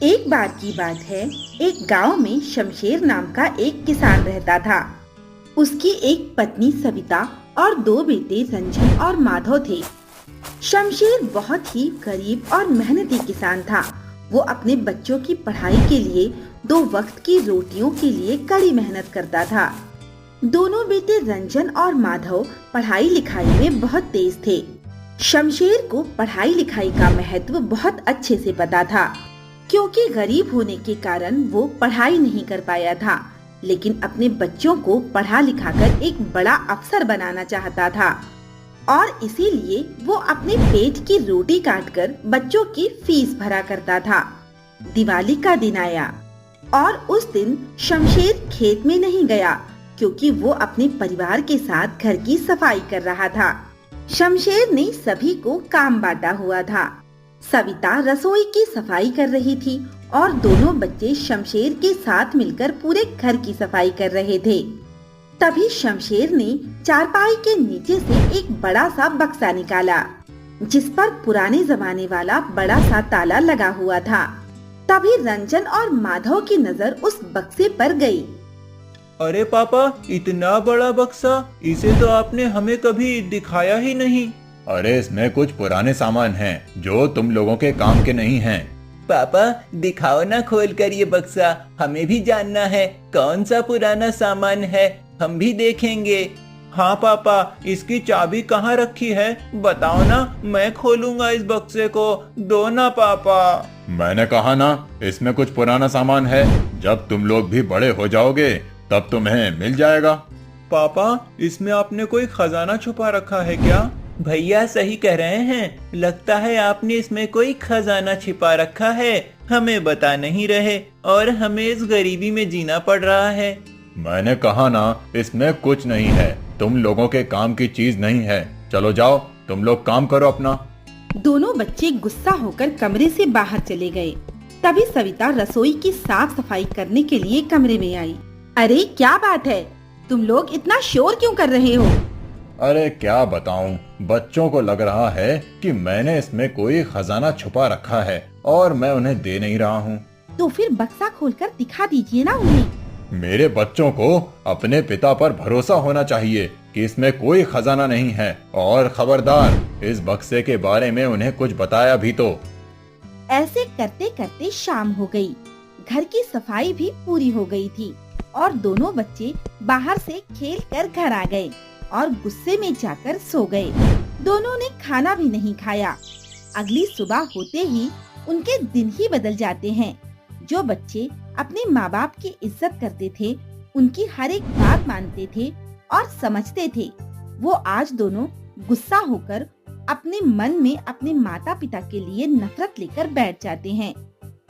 एक बार की बात है, एक गांव में शमशेर नाम का एक किसान रहता था। उसकी एक पत्नी सविता और दो बेटे रंजन और माधव थे। शमशेर बहुत ही गरीब और मेहनती किसान था। वो अपने बच्चों की पढ़ाई के लिए 2 वक्त की रोटियों के लिए कड़ी मेहनत करता था। दोनों बेटे रंजन और माधव पढ़ाई लिखाई में बहुत तेज थे। शमशेर को पढ़ाई लिखाई का महत्व बहुत अच्छे से पता था, क्योंकि गरीब होने के कारण वो पढ़ाई नहीं कर पाया था, लेकिन अपने बच्चों को पढ़ा लिखाकर एक बड़ा अफसर बनाना चाहता था और इसीलिए वो अपने पेट की रोटी काटकर बच्चों की फीस भरा करता था। दिवाली का दिन आया और उस दिन शमशेर खेत में नहीं गया, क्योंकि वो अपने परिवार के साथ घर की सफाई कर रहा था। शमशेर ने सभी को काम बांटा हुआ था। सविता रसोई की सफाई कर रही थी और दोनों बच्चे शमशेर के साथ मिलकर पूरे घर की सफाई कर रहे थे। तभी शमशेर ने चारपाई के नीचे से एक बड़ा सा बक्सा निकाला, जिस पर पुराने जमाने वाला बड़ा सा ताला लगा हुआ था। तभी रंजन और माधव की नजर उस बक्से पर गई। अरे पापा, इतना बड़ा बक्सा, इसे तो आपने हमें कभी दिखाया ही नहीं। अरे इसमें कुछ पुराने सामान हैं जो तुम लोगों के काम के नहीं हैं। पापा दिखाओ ना खोल कर ये बक्सा, हमें भी जानना है कौन सा पुराना सामान है, हम भी देखेंगे। हाँ पापा, इसकी चाबी कहाँ रखी है बताओ ना, मैं खोलूंगा इस बक्से को, दो ना पापा। मैंने कहा ना, इसमें कुछ पुराना सामान है, जब तुम लोग भी बड़े हो जाओगे तब तुम्हें मिल जाएगा। पापा इसमें आपने कोई खजाना छुपा रखा है क्या? भैया सही कह रहे हैं, लगता है आपने इसमें कोई खजाना छिपा रखा है, हमें बता नहीं रहे और हमें इस गरीबी में जीना पड़ रहा है। मैंने कहा ना, इसमें कुछ नहीं है, तुम लोगों के काम की चीज नहीं है। चलो जाओ, तुम लोग काम करो अपना। दोनों बच्चे गुस्सा होकर कमरे से बाहर चले गए। तभी सविता रसोई की साफ सफाई करने के लिए कमरे में आई। अरे क्या बात है, तुम लोग इतना शोर क्यों कर रहे हो? अरे क्या बताऊं, बच्चों को लग रहा है कि मैंने इसमें कोई खजाना छुपा रखा है और मैं उन्हें दे नहीं रहा हूँ। तो फिर बक्सा खोलकर दिखा दीजिए ना उन्हें। मेरे बच्चों को अपने पिता पर भरोसा होना चाहिए कि इसमें कोई खजाना नहीं है, और खबरदार, इस बक्से के बारे में उन्हें कुछ बताया भी तो। ऐसे करते करते शाम हो गई। घर की सफाई भी पूरी हो गई थी और दोनों बच्चे बाहर से खेल कर घर आ गए और गुस्से में जाकर सो गए। दोनों ने खाना भी नहीं खाया। अगली सुबह होते ही उनके दिन ही बदल जाते हैं। जो बच्चे अपने माँ बाप की इज्जत करते थे, उनकी हर एक बात मानते थे और समझते थे, वो आज दोनों गुस्सा होकर अपने मन में अपने माता पिता के लिए नफरत लेकर बैठ जाते हैं।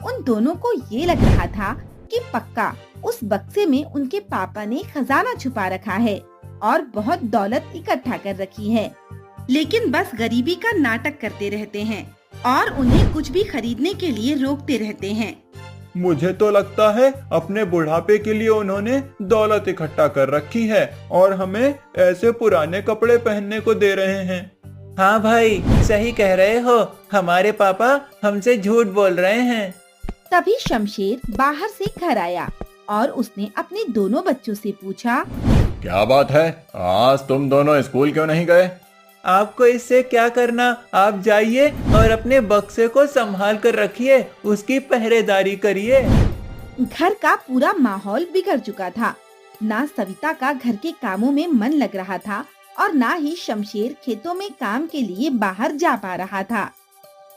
उन दोनों को ये लग रहा था कि पक्का उस बक्से में उनके पापा ने खजाना छुपा रखा है और बहुत दौलत इकट्ठा कर रखी है, लेकिन बस गरीबी का नाटक करते रहते हैं और उन्हें कुछ भी खरीदने के लिए रोकते रहते हैं। मुझे तो लगता है अपने बुढ़ापे के लिए उन्होंने दौलत इकट्ठा कर रखी है और हमें ऐसे पुराने कपड़े पहनने को दे रहे हैं। हाँ भाई, सही कह रहे हो, हमारे पापा हमसे झूठ बोल रहे हैं। तभी शमशेर बाहर से घर आया और उसने अपने दोनों बच्चों से पूछा, क्या बात है, आज तुम दोनों स्कूल क्यों नहीं गए? आपको इससे क्या करना, आप जाइए और अपने बक्से को संभाल कर रखिए, उसकी पहरेदारी करिए। घर का पूरा माहौल बिगड़ चुका था। ना सविता का घर के कामों में मन लग रहा था और ना ही शमशेर खेतों में काम के लिए बाहर जा पा रहा था।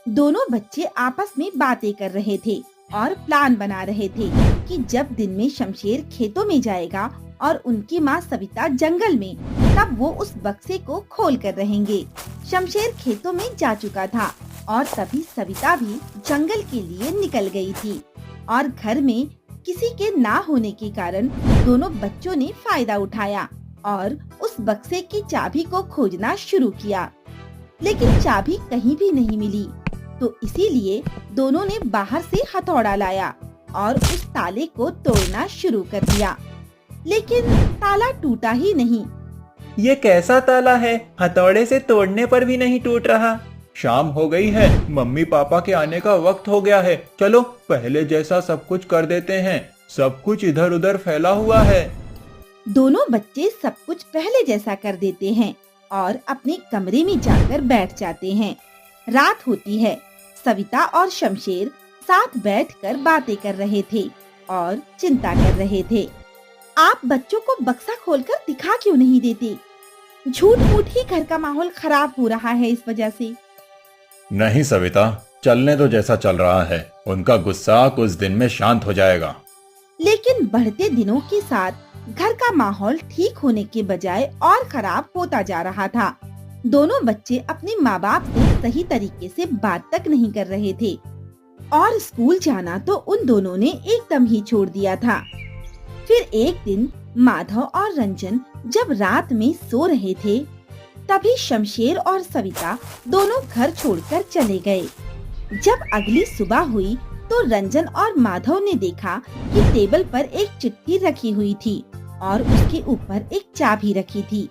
दोनों बच्चे आपस में बातें कर रहे थे और प्लान बना रहे थे कि जब दिन में शमशेर खेतों में जाएगा और उनकी माँ सविता जंगल में, तब वो उस बक्से को खोल कर रहेंगे। शमशेर खेतों में जा चुका था और तभी सविता भी जंगल के लिए निकल गई थी और घर में किसी के ना होने के कारण दोनों बच्चों ने फायदा उठाया और उस बक्से की चाबी को खोजना शुरू किया, लेकिन चाबी कहीं भी नहीं मिली। तो इसीलिए दोनों ने बाहर से हथौड़ा लाया और उस ताले को तोड़ना शुरू कर दिया, लेकिन ताला टूटा ही नहीं। ये कैसा ताला है, हथौड़े से तोड़ने पर भी नहीं टूट रहा। शाम हो गई है, मम्मी पापा के आने का वक्त हो गया है। चलो पहले जैसा सब कुछ कर देते हैं। सब कुछ इधर उधर फैला हुआ है। दोनों बच्चे सब कुछ पहले जैसा कर देते हैं और अपने कमरे में जाकर बैठ जाते हैं। रात होती है। सविता और शमशेर साथ बैठकर बातें कर रहे थे और चिंता कर रहे थे। आप बच्चों को बक्सा खोलकर दिखा क्यों नहीं देते? झूठ मूठ ही घर का माहौल खराब हो रहा है इस वजह से। नहीं सविता, चलने तो जैसा चल रहा है, उनका गुस्सा कुछ दिन में शांत हो जाएगा। लेकिन बढ़ते दिनों के साथ घर का माहौल ठीक होने के बजाय और खराब होता जा रहा था। दोनों बच्चे अपने माँ बाप से सही तरीके से बात तक नहीं कर रहे थे और स्कूल जाना तो उन दोनों ने एकदम ही छोड़ दिया था। फिर एक दिन माधव और रंजन जब रात में सो रहे थे, तभी शमशेर और सविता दोनों घर छोड़कर चले गए। जब अगली सुबह हुई तो रंजन और माधव ने देखा कि टेबल पर एक चिट्ठी रखी हुई थी और उसके ऊपर एक चाबी रखी थी।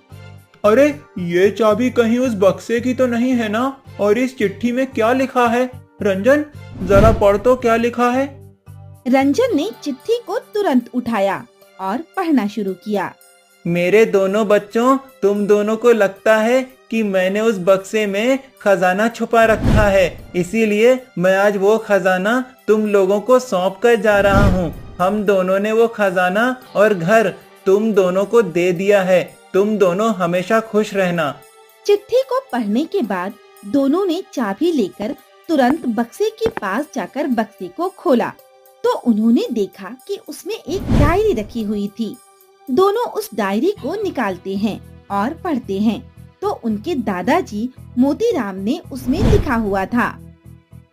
अरे ये चाबी कहीं उस बक्से की तो नहीं है ना? और इस चिट्ठी में क्या लिखा है? रंजन जरा पढ़ तो क्या लिखा है। रंजन ने चिट्ठी को तुरंत उठाया और पढ़ना शुरू किया। मेरे दोनों बच्चों, तुम दोनों को लगता है कि मैंने उस बक्से में खजाना छुपा रखा है, इसीलिए मैं आज वो खजाना तुम लोगों को सौंप कर जा रहा हूँ। हम दोनों ने वो खजाना और घर तुम दोनों को दे दिया है। तुम दोनों हमेशा खुश रहना। चिट्ठी को पढ़ने के बाद दोनों ने चाबी लेकर तुरंत बक्से के पास जाकर बक्से को खोला तो उन्होंने देखा कि उसमें एक डायरी रखी हुई थी। दोनों उस डायरी को निकालते हैं और पढ़ते हैं तो उनके दादाजी मोतीराम ने उसमें लिखा हुआ था।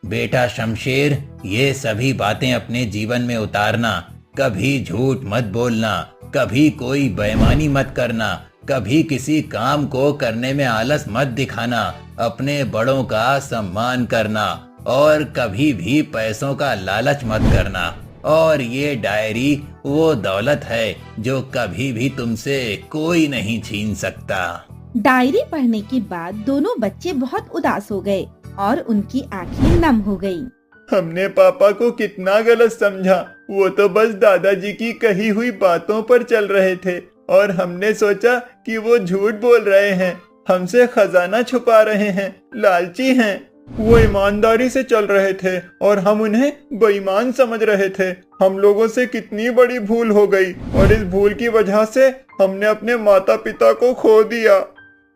बेटा शमशेर, ये सभी बातें अपने जीवन में उतारना। कभी झूठ मत बोलना, कभी कोई बेईमानी मत करना, कभी किसी काम को करने में आलस मत दिखाना, अपने बड़ों का सम्मान करना और कभी भी पैसों का लालच मत करना। और ये डायरी वो दौलत है जो कभी भी तुमसे कोई नहीं छीन सकता। डायरी पढ़ने के बाद दोनों बच्चे बहुत उदास हो गए और उनकी आंखें नम हो गईं। हमने पापा को कितना गलत समझा। वो तो बस दादाजी की कही हुई बातों पर चल रहे थे और हमने सोचा कि वो झूठ बोल रहे हैं, हमसे खजाना छुपा रहे हैं, लालची हैं। वो ईमानदारी से चल रहे थे और हम उन्हें बेईमान समझ रहे थे। हम लोगों से कितनी बड़ी भूल हो गई और इस भूल की वजह से हमने अपने माता पिता को खो दिया।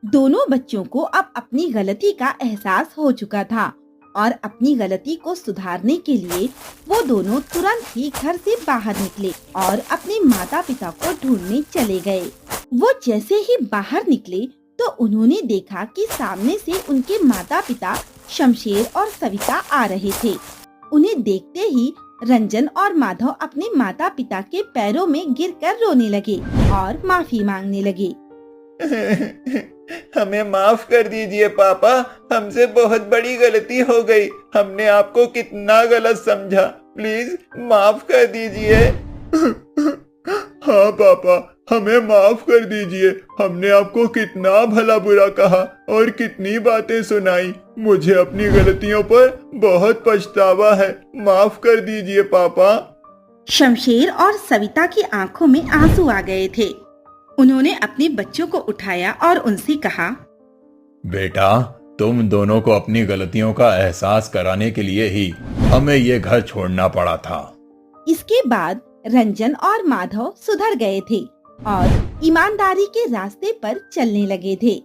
दोनों बच्चों को अब अपनी गलती का एहसास हो चुका था और अपनी गलती को सुधारने के लिए वो दोनों तुरंत ही घर से बाहर निकले और अपने माता पिता को ढूंढने चले गए। वो जैसे ही बाहर निकले तो उन्होंने देखा कि सामने से उनके माता पिता शमशेर और सविता आ रहे थे। उन्हें देखते ही रंजन और माधव अपने माता पिता के पैरों में गिरकर रोने लगे और माफी मांगने लगे। हमें माफ कर दीजिए पापा, हमसे बहुत बड़ी गलती हो गई। हमने आपको कितना गलत समझा, प्लीज माफ कर दीजिए। हाँ पापा, हमें माफ कर दीजिए। हमने आपको कितना भला बुरा कहा और कितनी बातें सुनाई। मुझे अपनी गलतियों पर बहुत पछतावा है। माफ कर दीजिए पापा। शमशेर और सविता की आंखों में आंसू आ गए थे। उन्होंने अपने बच्चों को उठाया और उनसे कहा, बेटा, तुम दोनों को अपनी गलतियों का एहसास कराने के लिए ही हमें ये घर छोड़ना पड़ा था। इसके बाद रंजन और माधव सुधर गए थे और ईमानदारी के रास्ते पर चलने लगे थे।